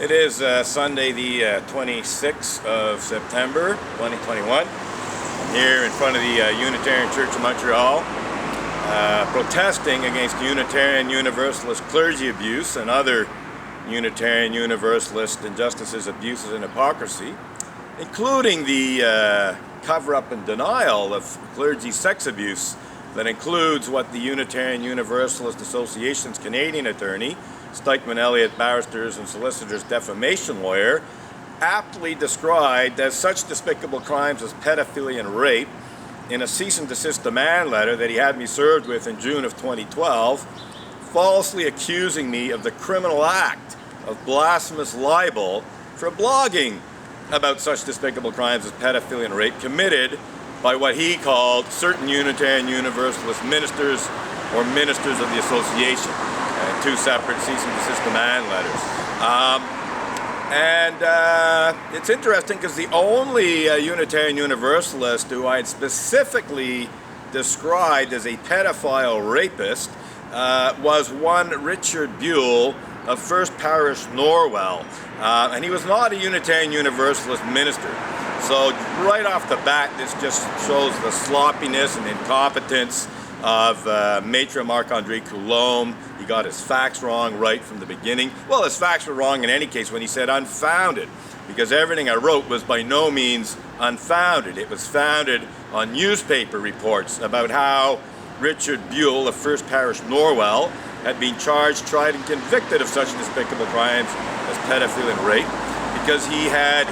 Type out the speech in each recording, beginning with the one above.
It is Sunday the 26th of September 2021. I'm here in front of the Unitarian Church of Montreal protesting against Unitarian Universalist clergy abuse and other Unitarian Universalist injustices, abuses, and hypocrisy, including the cover-up and denial of clergy sex abuse that includes what the Unitarian Universalist Association's Canadian attorney, Stikeman Elliott Barristers and Solicitors defamation lawyer, aptly described as such despicable crimes as pedophilia and rape in a cease and desist demand letter that he had me served with in June of 2012, falsely accusing me of the criminal act of blasphemous libel for blogging about such despicable crimes as pedophilia and rape committed by what he called certain Unitarian Universalist ministers or ministers of the association. Two separate cease and desist demand letters. It's interesting because the only Unitarian Universalist who I had specifically described as a pedophile rapist was one Richard Buell of First Parish Norwell. And he was not a Unitarian Universalist minister. So right off the bat, this just shows the sloppiness and incompetence of Maitre Marc-André Coulombe. He got his facts wrong right from the beginning. Well, his facts were wrong in any case when he said unfounded, because everything I wrote was by no means unfounded. It was founded on newspaper reports about how Richard Buell of First Parish Norwell had been charged, tried, and convicted of such despicable crimes as pedophilia and rape, because he had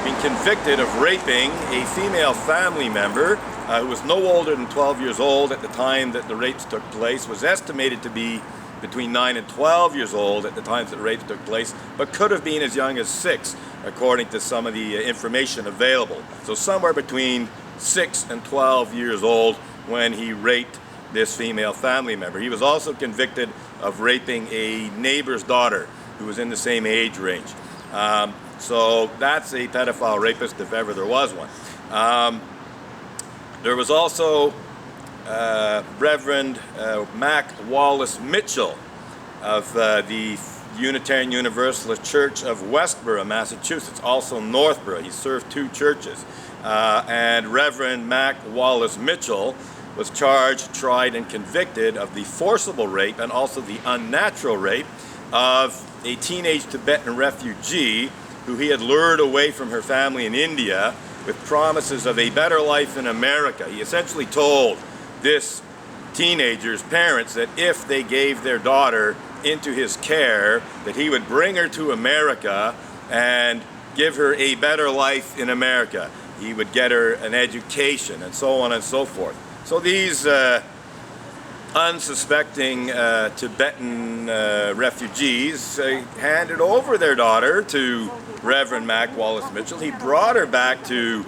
been convicted of raping a female family member who was no older than 12 years old at the time that the rapes took place, was estimated to be between 9 and 12 years old at the times that rapes took place, but could have been as young as 6, according to some of the information available. So somewhere between 6 and 12 years old when he raped this female family member. He was also convicted of raping a neighbor's daughter who was in the same age range. So that's a pedophile rapist if ever there was one. There was also Reverend Mac Wallace Mitchell of the Unitarian Universalist Church of Westboro, Massachusetts, also Northborough. He served 2 churches. And Reverend Mac Wallace Mitchell was charged, tried, and convicted of the forcible rape and also the unnatural rape of a teenage Tibetan refugee who he had lured away from her family in India with promises of a better life in America. He essentially told this teenager's parents that if they gave their daughter into his care, that he would bring her to America and give her a better life in America. He would get her an education and so on and so forth. So these unsuspecting Tibetan refugees handed over their daughter to Reverend Mac Wallace Mitchell. He brought her back to,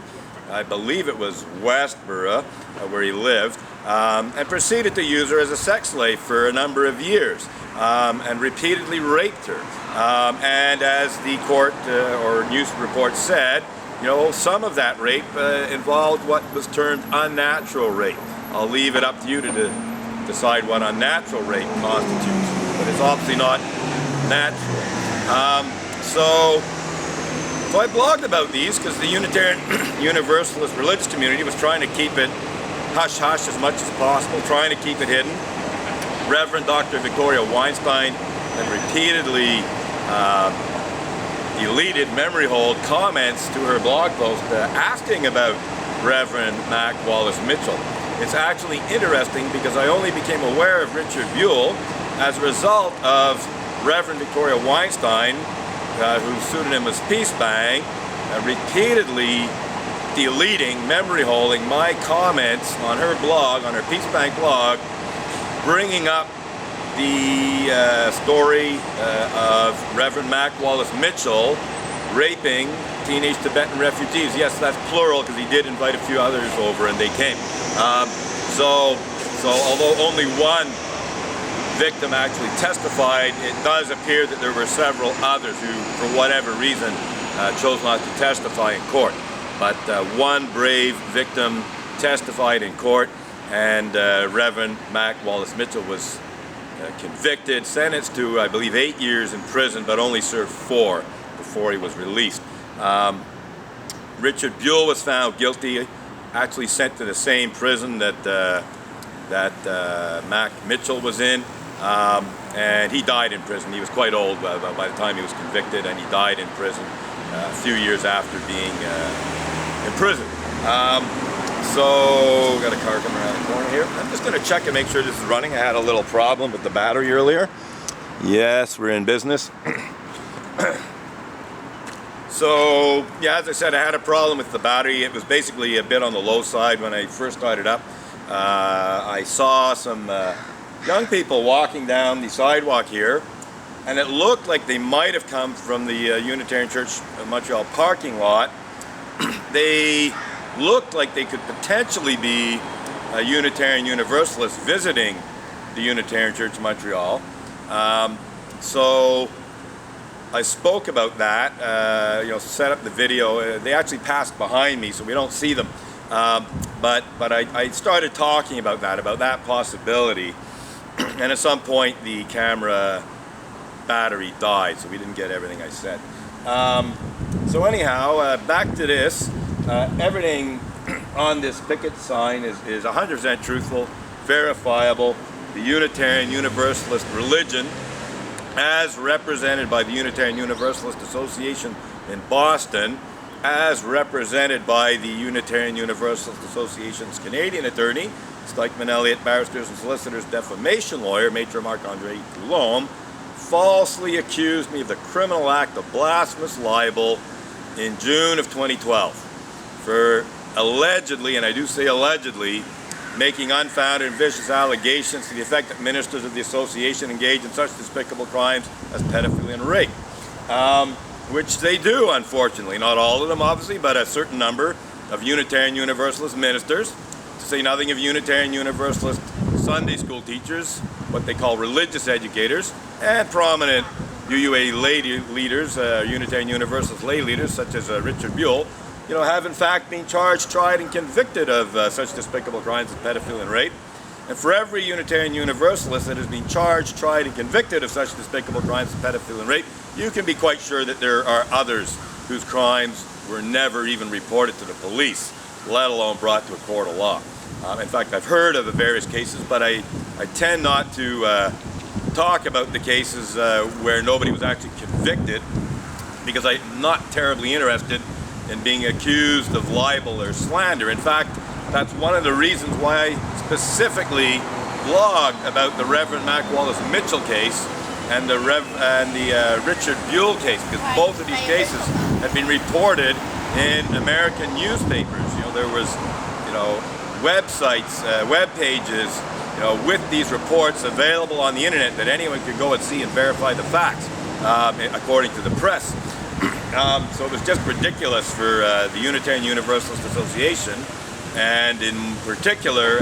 I believe it was Westboro, where he lived, and proceeded to use her as a sex slave for a number of years, and repeatedly raped her. And as the court or news report said, you know, some of that rape involved what was termed unnatural rape. I'll leave it up to you to decide what unnatural rape constitutes, but it's obviously not natural. So I blogged about these because the Unitarian Universalist religious community was trying to keep it hush-hush as much as possible, trying to keep it hidden. Reverend Dr. Victoria Weinstein had repeatedly deleted memory hold comments to her blog post asking about Reverend Mac Wallace Mitchell. It's actually interesting because I only became aware of Richard Buell as a result of Reverend Victoria Weinstein, whose pseudonym was Peace Bang, repeatedly deleting, memory holding my comments on her blog, on her Peace Bang blog, bringing up the story of Reverend Mac Wallace Mitchell raping teenage Tibetan refugees. Yes, that's plural because he did invite a few others over and they came. So although only one victim actually testified, it does appear that there were several others who, for whatever reason, chose not to testify in court. But one brave victim testified in court, and Reverend Mac Wallace Mitchell was convicted, sentenced to, I believe, 8 years in prison, but only served 4 before he was released. Richard Buell was found guilty, actually sent to the same prison that Mac Mitchell was in, and he died in prison. He was quite old by the time he was convicted, and he died in prison a few years after being in prison. So, got a car coming around the corner here. I'm just going to check and make sure this is running. I had a little problem with the battery earlier. Yes, we're in business. So, yeah, as I said, I had a problem with the battery. It was basically a bit on the low side when I first started up. I saw some young people walking down the sidewalk here, and it looked like they might have come from the Unitarian Church of Montreal parking lot. They looked like they could potentially be a Unitarian Universalist visiting the Unitarian Church of Montreal. So I spoke about that, set up the video. They actually passed behind me, so we don't see them. But I started talking about that possibility, and at some point the camera battery died, so we didn't get everything I said. So anyhow, back to this. Everything on this picket sign is 100% truthful, verifiable. The Unitarian Universalist religion, as represented by the Unitarian Universalist Association in Boston, as represented by the Unitarian Universalist Association's Canadian attorney, Stikeman Elliott Barristers and Solicitors defamation lawyer, Maitre Marc-André Coulombe, falsely accused me of the criminal act of blasphemous libel in June of 2012 for allegedly, and I do say allegedly, making unfounded and vicious allegations to the effect that ministers of the association engage in such despicable crimes as pedophilia and rape. Which they do, unfortunately. Not all of them, obviously, but a certain number of Unitarian Universalist ministers, to say nothing of Unitarian Universalist Sunday school teachers, what they call religious educators, and prominent UUA lay leaders, Unitarian Universalist lay leaders, such as Richard Buell, have in fact been charged, tried, and convicted of such despicable crimes as pedophilia and rape. And for every Unitarian Universalist that has been charged, tried, and convicted of such despicable crimes as pedophilia and rape, you can be quite sure that there are others whose crimes were never even reported to the police, let alone brought to a court of law. In fact, I've heard of the various cases, but I tend not to talk about the cases where nobody was actually convicted, because I'm not terribly interested in being accused of libel or slander. In fact, that's one of the reasons why I specifically blogged about the Reverend Mac Wallace Mitchell case and the Richard Buell case, because both of these cases have been reported in American newspapers. There was, websites, web pages, with these reports available on the internet that anyone could go and see and verify the facts, according to the press. So it was just ridiculous for the Unitarian Universalist Association, and in particular,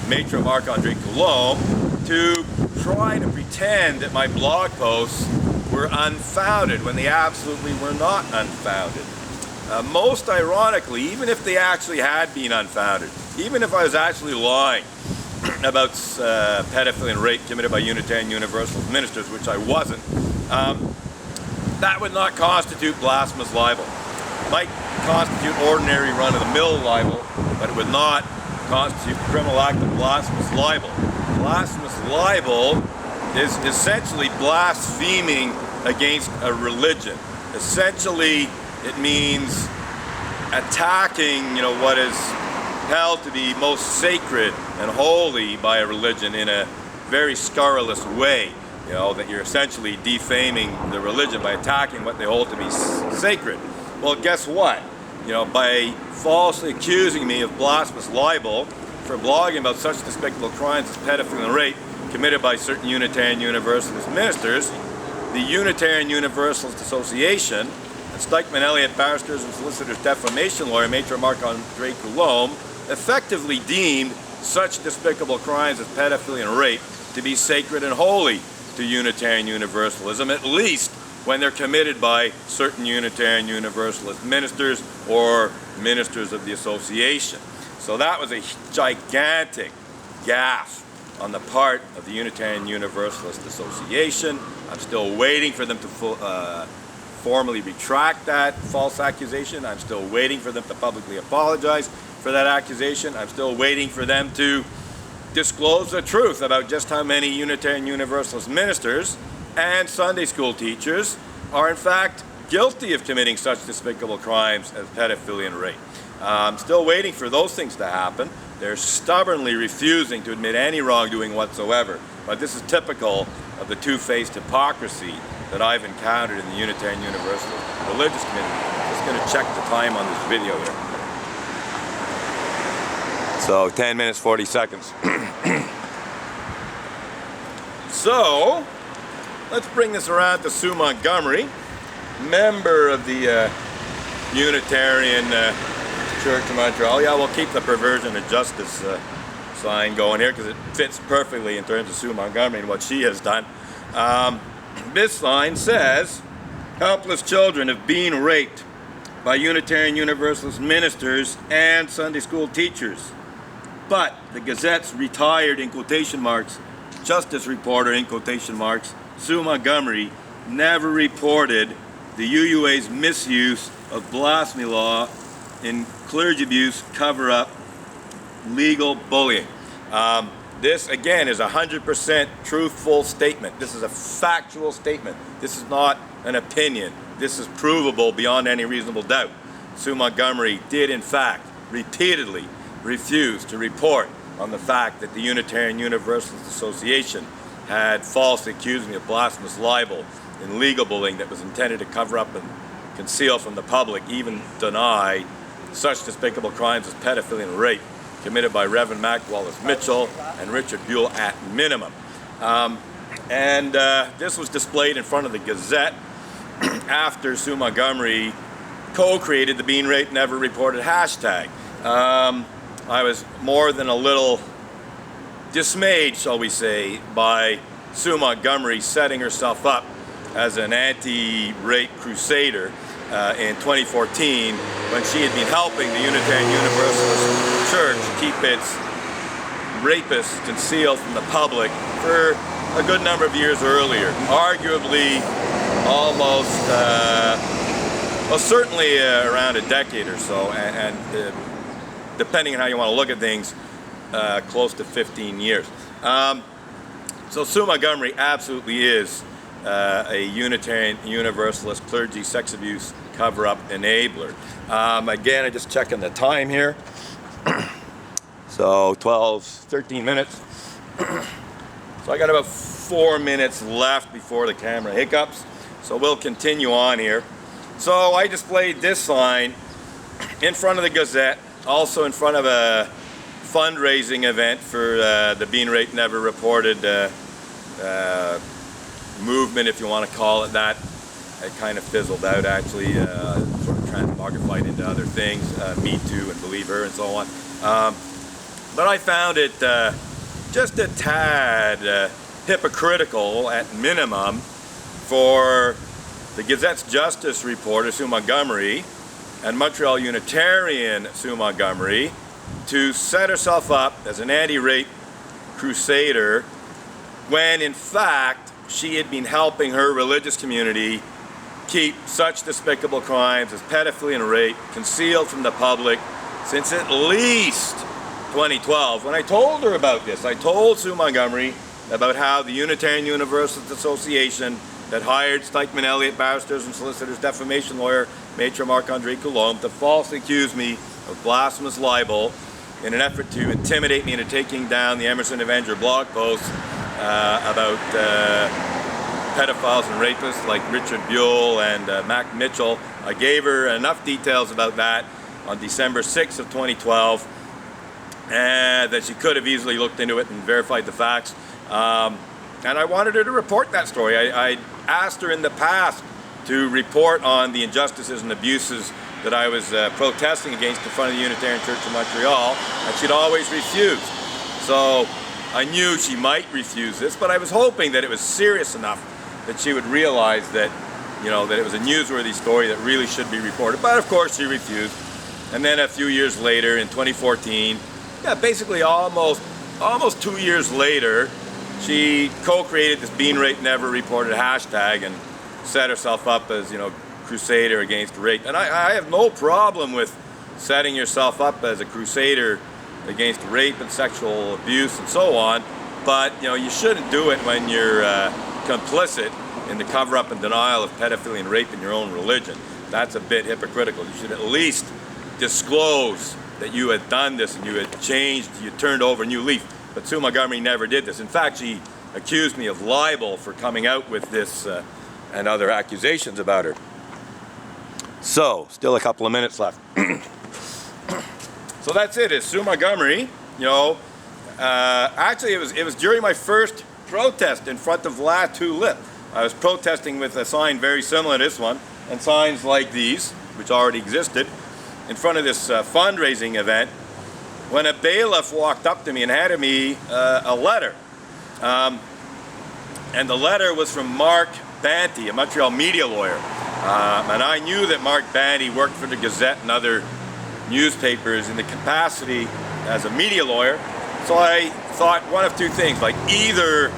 Maitre Marc-André Coulombe, to try to pretend that my blog posts were unfounded when they absolutely were not unfounded. Most ironically, even if they actually had been unfounded, even if I was actually lying about pedophilia and rape committed by Unitarian Universalist ministers, which I wasn't, that would not constitute blasphemous libel. It might constitute ordinary run-of-the-mill libel, but it would not constitute the criminal act of blasphemous libel. Blasphemous libel is essentially blaspheming against a religion. Essentially, it means attacking, what is held to be most sacred and holy by a religion in a very scurrilous way. That you're essentially defaming the religion by attacking what they hold to be sacred. Well, guess what? By falsely accusing me of blasphemous libel for blogging about such despicable crimes as pedophilia and rape committed by certain Unitarian Universalist ministers, the Unitarian Universalist Association and Stikeman Elliott Barristers and Solicitors defamation lawyer Maitre Marc-André Coulombe effectively deemed such despicable crimes as pedophilia and rape to be sacred and holy to Unitarian Universalism, at least when they're committed by certain Unitarian Universalist ministers or ministers of the association. So that was a gigantic gaffe on the part of the Unitarian Universalist Association. I'm still waiting for them to formally retract that false accusation. I'm still waiting for them to publicly apologize for that accusation. I'm still waiting for them to disclose the truth about just how many Unitarian Universalist ministers and Sunday school teachers are in fact guilty of committing such despicable crimes as pedophilia and rape. I'm still waiting for those things to happen. They're stubbornly refusing to admit any wrongdoing whatsoever. But this is typical of the two-faced hypocrisy that I've encountered in the Unitarian Universalist religious community. I'm just going to check the time on this video here. So 10 minutes, 40 seconds. So, let's bring this around to Sue Montgomery, member of the Unitarian Church of Montreal. Yeah, we'll keep the perversion of justice sign going here because it fits perfectly in terms of Sue Montgomery and what she has done. This sign says, helpless children have been raped by Unitarian Universalist ministers and Sunday school teachers. But the Gazette's retired, in quotation marks, justice reporter, in quotation marks, Sue Montgomery, never reported the UUA's misuse of blasphemy law in clergy abuse, cover-up, legal bullying. This, again, is a 100% truthful statement. This is a factual statement. This is not an opinion. This is provable beyond any reasonable doubt. Sue Montgomery did, in fact, repeatedly refuse to report on the fact that the Unitarian Universalist Association had falsely accused me of blasphemous libel and legal bullying that was intended to cover up and conceal from the public, even deny such despicable crimes as pedophilia and rape committed by Reverend Mac Wallace Mitchell and Richard Buell at minimum. This was displayed in front of the Gazette after Sue Montgomery co-created the Being Raped Never Reported hashtag. I was more than a little dismayed, shall we say, by Sue Montgomery setting herself up as an anti-rape crusader in 2014 when she had been helping the Unitarian Universalist Church keep its rapists concealed from the public for a good number of years earlier. Arguably almost, well, certainly around a decade or so, and depending on how you want to look at things, close to 15 years. So Sue Montgomery absolutely is a Unitarian Universalist clergy sex abuse cover-up enabler. Again, I'm just checking the time here. So 13 minutes. So I got about 4 minutes left before the camera hiccups. So we'll continue on here. So I displayed this sign in front of the Gazette, also in front of a fundraising event for the Being Raped Never Reported movement, if you want to call it that. It kind of fizzled out, actually, sort of transmogrified into other things, Me Too and Believe Her and so on. But I found it just a tad hypocritical, at minimum, for the Gazette's justice reporter, Sue Montgomery, and Montreal Unitarian Sue Montgomery to set herself up as an anti-rape crusader when, in fact, she had been helping her religious community keep such despicable crimes as pedophilia and rape concealed from the public since at least 2012. When I told her about this, I told Sue Montgomery about how the Unitarian Universalist Association that hired Stikeman Elliott barristers and solicitors, defamation lawyer Maitre Marc-André Coulombe to falsely accuse me of blasphemous libel in an effort to intimidate me into taking down the Emerson Avenger blog posts about pedophiles and rapists like Richard Buell and Mac Mitchell. I gave her enough details about that on December 6th of 2012 that she could have easily looked into it and verified the facts. And I wanted her to report that story. I asked her in the past to report on the injustices and abuses that I was protesting against in front of the Unitarian Church of Montreal, and she'd always refused. So I knew she might refuse this, but I was hoping that it was serious enough that she would realize that, you know, that it was a newsworthy story that really should be reported. But of course she refused. And then a few years later, in 2014, yeah, basically almost 2 years later, she co-created this Being Raped Never Reported hashtag and set herself up as, you know, crusader against rape. And I have no problem with setting yourself up as a crusader against rape and sexual abuse and so on, but you shouldn't do it when you're complicit in the cover-up and denial of pedophilia and rape in your own religion. That's a bit hypocritical. You should at least disclose that you had done this and you had changed, you turned over a new leaf. But Sue Montgomery never did this. In fact, she accused me of libel for coming out with this and other accusations about her. So, still a couple of minutes left. So that's it. It's Sue Montgomery. Actually, it was during my first protest in front of La Tulipe. I was protesting with a sign very similar to this one, and signs like these, which already existed, in front of this fundraising event, when a bailiff walked up to me and handed me a letter. And the letter was from Mark Banty, a Montreal media lawyer. And I knew that Mark Banty worked for the Gazette and other newspapers in the capacity as a media lawyer. So I thought one of two things, like either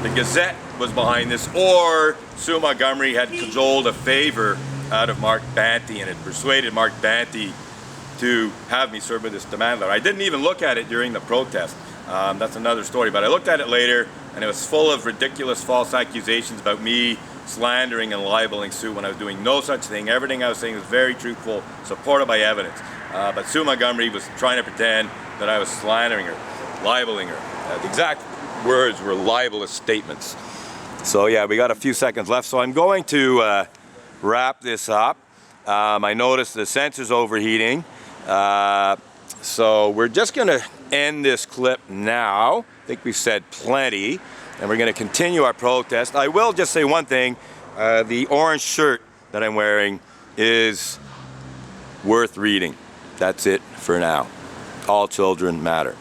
the Gazette was behind this or Sue Montgomery had cajoled a favor out of Mark Banty and had persuaded Mark Banty to have me serve with this demand letter. I didn't even look at it during the protest. That's another story, but I looked at it later and it was full of ridiculous false accusations about me slandering and libeling Sue when I was doing no such thing. Everything I was saying was very truthful, supported by evidence. But Sue Montgomery was trying to pretend that I was slandering her, libeling her. The exact words were libelous statements. So yeah, we got a few seconds left, so I'm going to wrap this up. I noticed the sensor's overheating. So we're just going to end this clip now. I think we've said plenty, and we're going to continue our protest. I will just say one thing. The orange shirt that I'm wearing is worth reading. That's it for now. All children matter.